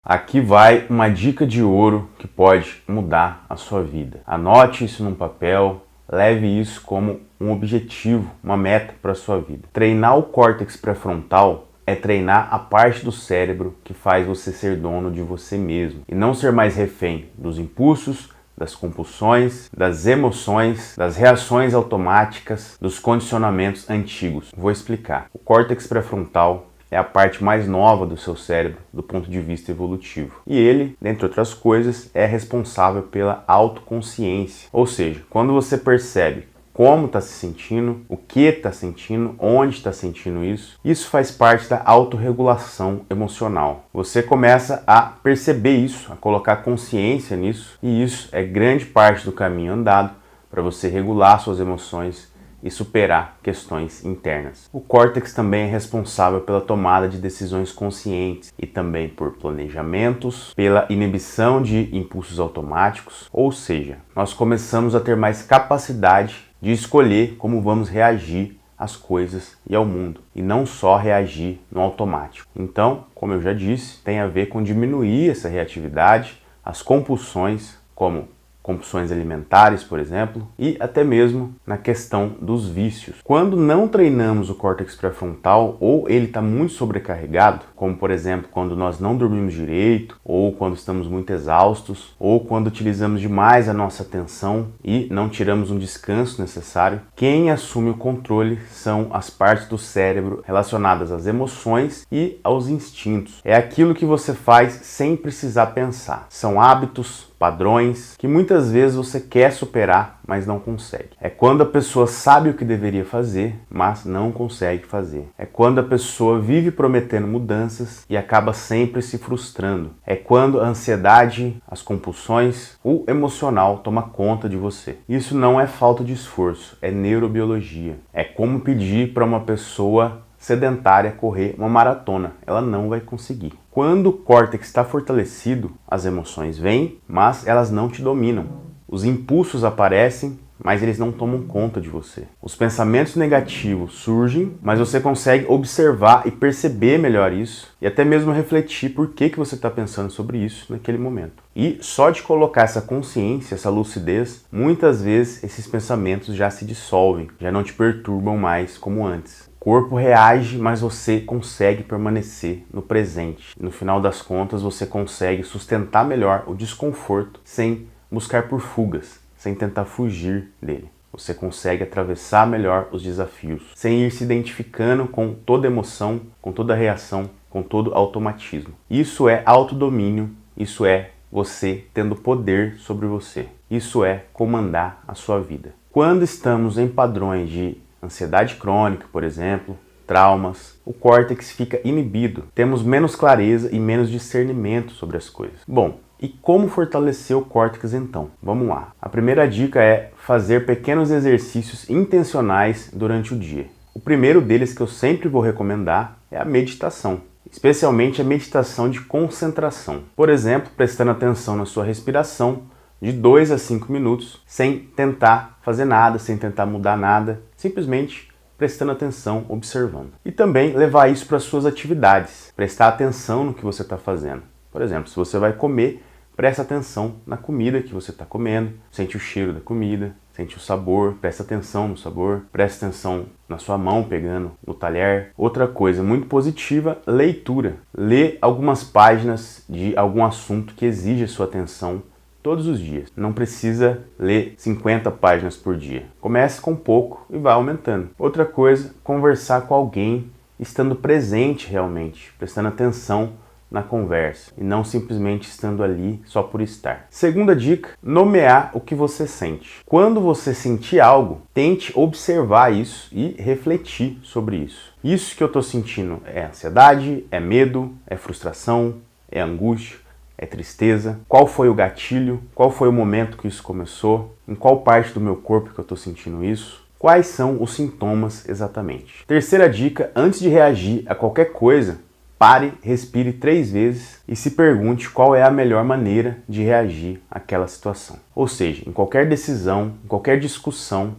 Aqui vai uma dica de ouro que pode mudar a sua vida. Anote isso num papel, leve isso como um objetivo, uma meta para a sua vida. Treinar o córtex pré-frontal é treinar a parte do cérebro que faz você ser dono de você mesmo e não ser mais refém dos impulsos, das compulsões, das emoções, das reações automáticas, dos condicionamentos antigos. Vou explicar. O córtex pré-frontal é a parte mais nova do seu cérebro do ponto de vista evolutivo. E ele, dentre outras coisas, é responsável pela autoconsciência. Ou seja, quando você percebe como está se sentindo, o que está sentindo, onde está sentindo isso faz parte da autorregulação emocional. Você começa a perceber isso, a colocar consciência nisso, e isso é grande parte do caminho andado para você regular suas emoções e superar questões internas. O córtex também é responsável pela tomada de decisões conscientes e também por planejamentos, pela inibição de impulsos automáticos, ou seja, nós começamos a ter mais capacidade de escolher como vamos reagir às coisas e ao mundo, e não só reagir no automático. Então, como eu já disse, tem a ver com diminuir essa reatividade, as compulsões, como compulsões alimentares, por exemplo, e até mesmo na questão dos vícios. Quando não treinamos o córtex pré-frontal ou ele está muito sobrecarregado, como por exemplo quando nós não dormimos direito, ou quando estamos muito exaustos, ou quando utilizamos demais a nossa atenção e não tiramos um descanso necessário, quem assume o controle são as partes do cérebro relacionadas às emoções e aos instintos. É aquilo que você faz sem precisar pensar. São hábitos, padrões que muitas vezes você quer superar, mas não consegue. É quando a pessoa sabe o que deveria fazer, mas não consegue fazer. É quando a pessoa vive prometendo mudanças e acaba sempre se frustrando. É quando a ansiedade, as compulsões, o emocional toma conta de você. Isso não é falta de esforço, é neurobiologia. É como pedir para uma pessoa sedentária correr uma maratona, ela não vai conseguir. Quando o córtex está fortalecido, as emoções vêm, mas elas não te dominam. Os impulsos aparecem, mas eles não tomam conta de você. Os pensamentos negativos surgem, mas você consegue observar e perceber melhor isso e até mesmo refletir por que você está pensando sobre isso naquele momento. E só de colocar essa consciência, essa lucidez, muitas vezes esses pensamentos já se dissolvem, já não te perturbam mais como antes. O corpo reage, mas você consegue permanecer no presente. No final das contas, você consegue sustentar melhor o desconforto sem buscar por fugas, sem tentar fugir dele. Você consegue atravessar melhor os desafios, sem ir se identificando com toda emoção, com toda reação, com todo automatismo. Isso é autodomínio, isso é você tendo poder sobre você. Isso é comandar a sua vida. Quando estamos em padrões de ansiedade crônica, por exemplo, traumas, o córtex fica inibido, temos menos clareza e menos discernimento sobre as coisas. Bom, e como fortalecer o córtex então? Vamos lá. A primeira dica é fazer pequenos exercícios intencionais durante o dia. O primeiro deles que eu sempre vou recomendar é a meditação, especialmente a meditação de concentração. Por exemplo, prestando atenção na sua respiração, de 2 a 5 minutos, sem tentar fazer nada, sem tentar mudar nada, simplesmente prestando atenção, observando. E também levar isso para as suas atividades, prestar atenção no que você está fazendo. Por exemplo, se você vai comer, presta atenção na comida que você está comendo, sente o cheiro da comida, sente o sabor, presta atenção no sabor, presta atenção na sua mão pegando no talher. Outra coisa muito positiva, leitura. Lê algumas páginas de algum assunto que exige a sua atenção todos os dias. Não precisa ler 50 páginas por dia. Comece com pouco e vá aumentando. Outra coisa, conversar com alguém estando presente realmente, prestando atenção na conversa e não simplesmente estando ali só por estar. Segunda dica, nomear o que você sente. Quando você sentir algo, tente observar isso e refletir sobre isso. Isso que eu estou sentindo é ansiedade, é medo, é frustração, é angústia, é tristeza? Qual foi o gatilho? Qual foi o momento que isso começou? Em qual parte do meu corpo que eu estou sentindo isso? Quais são os sintomas exatamente? Terceira dica, antes de reagir a qualquer coisa, pare, respire 3 vezes e se pergunte qual é a melhor maneira de reagir àquela situação. Ou seja, em qualquer decisão, em qualquer discussão,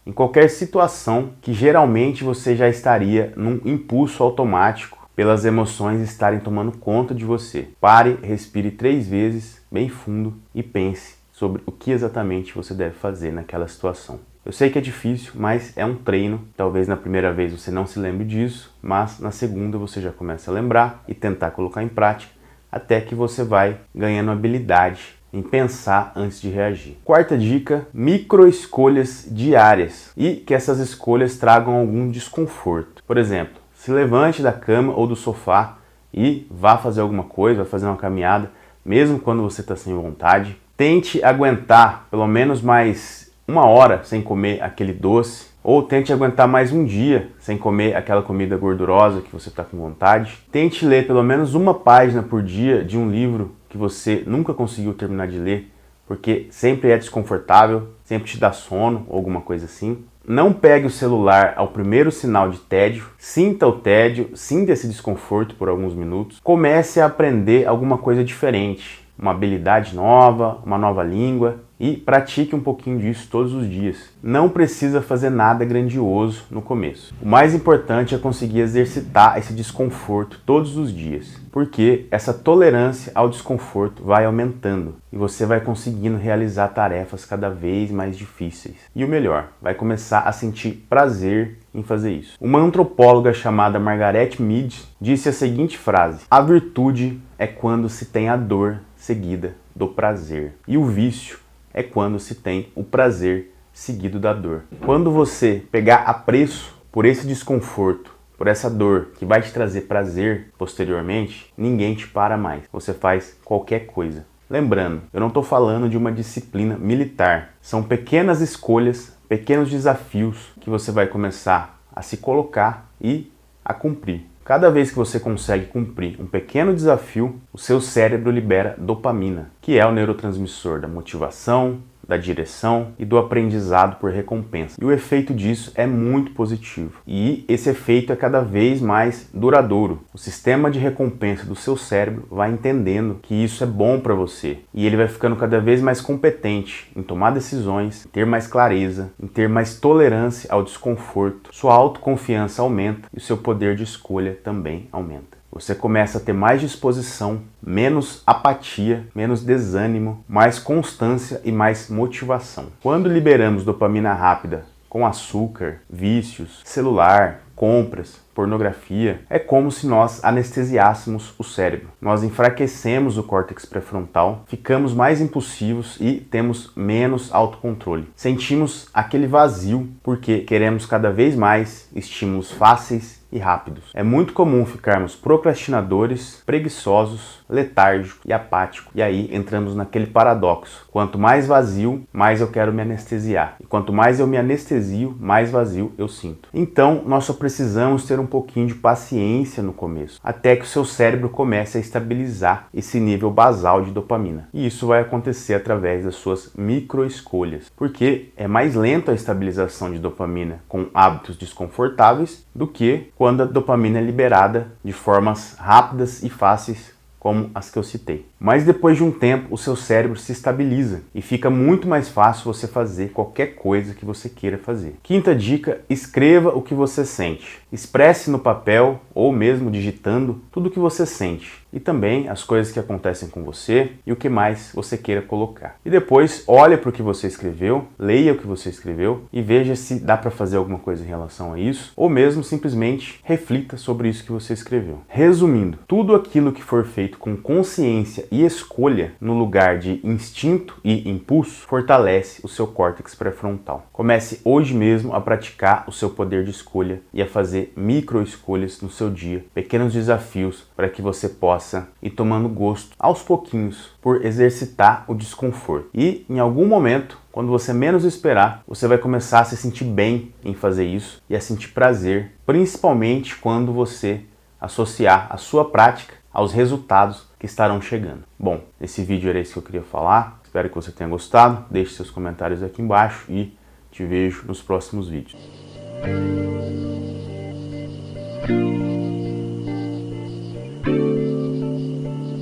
em qualquer situação que geralmente você já estaria num impulso automático pelas emoções estarem tomando conta de você. Pare, respire 3 vezes, bem fundo, e pense sobre o que exatamente você deve fazer naquela situação. Eu sei que é difícil, mas é um treino. Talvez na primeira vez você não se lembre disso, mas na segunda você já começa a lembrar e tentar colocar em prática, até que você vai ganhando habilidade em pensar antes de reagir. Quarta dica, micro escolhas diárias e que essas escolhas tragam algum desconforto. Por exemplo, se levante da cama ou do sofá e vá fazer alguma coisa, vá fazer uma caminhada, mesmo quando você está sem vontade. Tente aguentar pelo menos mais 1 hora sem comer aquele doce, ou tente aguentar mais um dia sem comer aquela comida gordurosa que você está com vontade. Tente ler pelo menos 1 página por dia de um livro que você nunca conseguiu terminar de ler, porque sempre é desconfortável, sempre te dá sono ou alguma coisa assim. Não pegue o celular ao primeiro sinal de tédio, sinta o tédio, sinta esse desconforto por alguns minutos. Comece a aprender alguma coisa diferente, uma habilidade nova, uma nova língua, e pratique um pouquinho disso todos os dias. Não precisa fazer nada grandioso no começo. O mais importante é conseguir exercitar esse desconforto todos os dias, porque essa tolerância ao desconforto vai aumentando e você vai conseguindo realizar tarefas cada vez mais difíceis. E o melhor, vai começar a sentir prazer em fazer isso. Uma antropóloga chamada Margaret Mead disse a seguinte frase: a virtude é quando se tem a dor seguida do prazer, e o vício é quando se tem o prazer seguido da dor. Quando você pegar apreço por esse desconforto, por essa dor que vai te trazer prazer posteriormente, ninguém te para mais. Você faz qualquer coisa. Lembrando, eu não estou falando de uma disciplina militar. São pequenas escolhas, pequenos desafios que você vai começar a se colocar e a cumprir. Cada vez que você consegue cumprir um pequeno desafio, o seu cérebro libera dopamina, que é o neurotransmissor da motivação, da direção e do aprendizado por recompensa. E o efeito disso é muito positivo. E esse efeito é cada vez mais duradouro. O sistema de recompensa do seu cérebro vai entendendo que isso é bom para você. E ele vai ficando cada vez mais competente em tomar decisões, em ter mais clareza, em ter mais tolerância ao desconforto. Sua autoconfiança aumenta e o seu poder de escolha também aumenta. Você começa a ter mais disposição, menos apatia, menos desânimo, mais constância e mais motivação. Quando liberamos dopamina rápida com açúcar, vícios, celular, compras, pornografia, é como se nós anestesiássemos o cérebro. Nós enfraquecemos o córtex pré-frontal, ficamos mais impulsivos e temos menos autocontrole. Sentimos aquele vazio porque queremos cada vez mais estímulos fáceis e rápidos. É muito comum ficarmos procrastinadores, preguiçosos, letárgicos e apáticos. E aí entramos naquele paradoxo. Quanto mais vazio, mais eu quero me anestesiar. E quanto mais eu me anestesio, mais vazio eu sinto. Então, nós só precisamos ter um pouquinho de paciência no começo, até que o seu cérebro comece a estabilizar esse nível basal de dopamina. E isso vai acontecer através das suas micro-escolhas, porque é mais lento a estabilização de dopamina com hábitos desconfortáveis do que quando a dopamina é liberada de formas rápidas e fáceis, como as que eu citei. Mas depois de um tempo, o seu cérebro se estabiliza e fica muito mais fácil você fazer qualquer coisa que você queira fazer. Quinta dica, escreva o que você sente. Expresse no papel ou mesmo digitando tudo o que você sente e também as coisas que acontecem com você e o que mais você queira colocar. E depois, olhe para o que você escreveu, leia o que você escreveu e veja se dá para fazer alguma coisa em relação a isso ou mesmo simplesmente reflita sobre isso que você escreveu. Resumindo, tudo aquilo que for feito com consciência e escolha no lugar de instinto e impulso fortalece o seu córtex pré-frontal. Comece hoje mesmo a praticar o seu poder de escolha e a fazer micro escolhas no seu dia, pequenos desafios para que você possa ir tomando gosto aos pouquinhos por exercitar o desconforto. E em algum momento, quando você menos esperar, você vai começar a se sentir bem em fazer isso e a sentir prazer, principalmente quando você associar a sua prática aos resultados que estarão chegando. Bom, esse vídeo era isso que eu queria falar. Espero que você tenha gostado. Deixe seus comentários aqui embaixo e te vejo nos próximos vídeos.